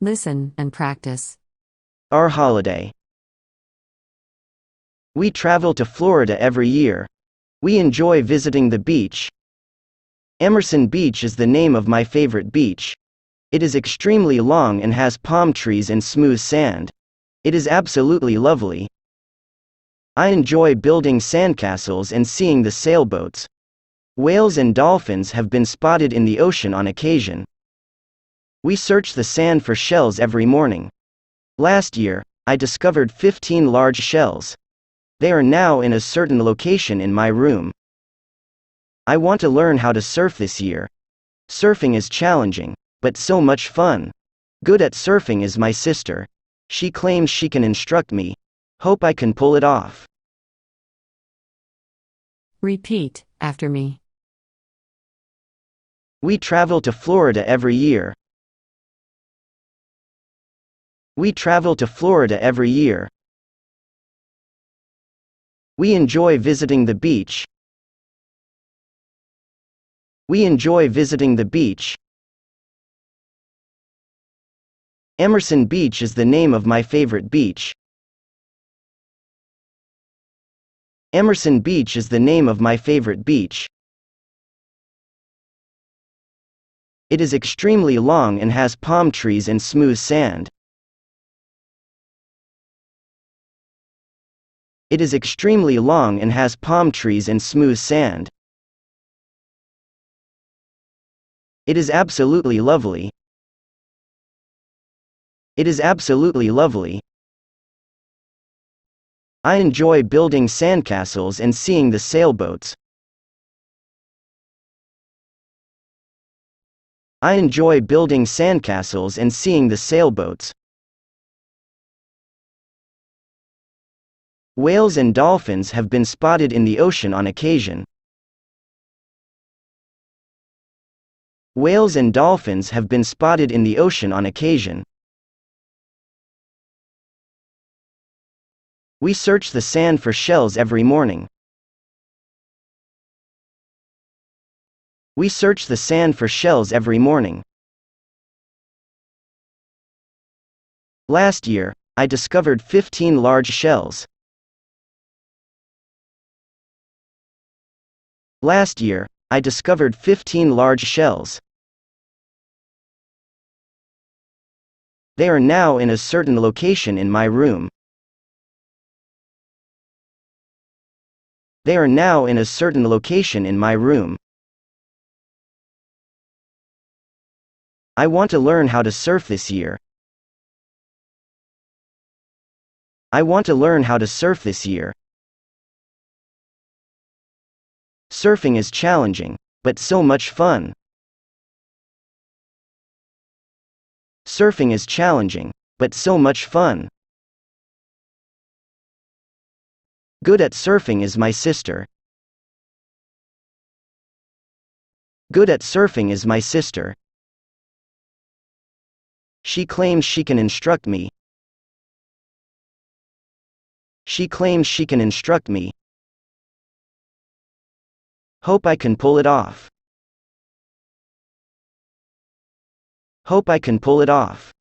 Listen and practice. Our holiday. We travel to Florida every year. We enjoy visiting the beach. Emerson Beach is the name of my favorite beach. It is extremely long and has palm trees and smooth sand. It is absolutely lovely. I enjoy building sandcastles and seeing the sailboats. Whales and dolphins have been spotted in the ocean on occasion. We search the sand for shells every morning. Last year, I discovered 15 large shells. They are now in a certain location in my room. I want to learn how to surf this year. Surfing is challenging, but so much fun. Good at surfing is my sister. She claims she can instruct me. Hope I can pull it off. Repeat after me. We travel to Florida every year. We travel to Florida every year. We enjoy visiting the beach. We enjoy visiting the beach. Emerson Beach is the name of my favorite beach. Emerson Beach is the name of my favorite beach. It is extremely long and has palm trees and smooth sand. It is extremely long and has palm trees and smooth sand. It is absolutely lovely. It is absolutely lovely. I enjoy building sandcastles and seeing the sailboats. I enjoy building sandcastles and seeing the sailboats. Whales and dolphins have been spotted in the ocean on occasion. Whales and dolphins have been spotted in the ocean on occasion. We search the sand for shells every morning. We search the sand for shells every morning. Last year, I discovered 15 large shells. Last year, I discovered 15 large shells. They are now in a certain location in my room. They are now in a certain location in my room. I want to learn how to surf this year. I want to learn how to surf this year. Surfing is challenging, but so much fun. Surfing is challenging, but so much fun. Good at surfing is my sister. Good at surfing is my sister. She claims she can instruct me. She claims she can instruct me. Hope I can pull it off. Hope I can pull it off.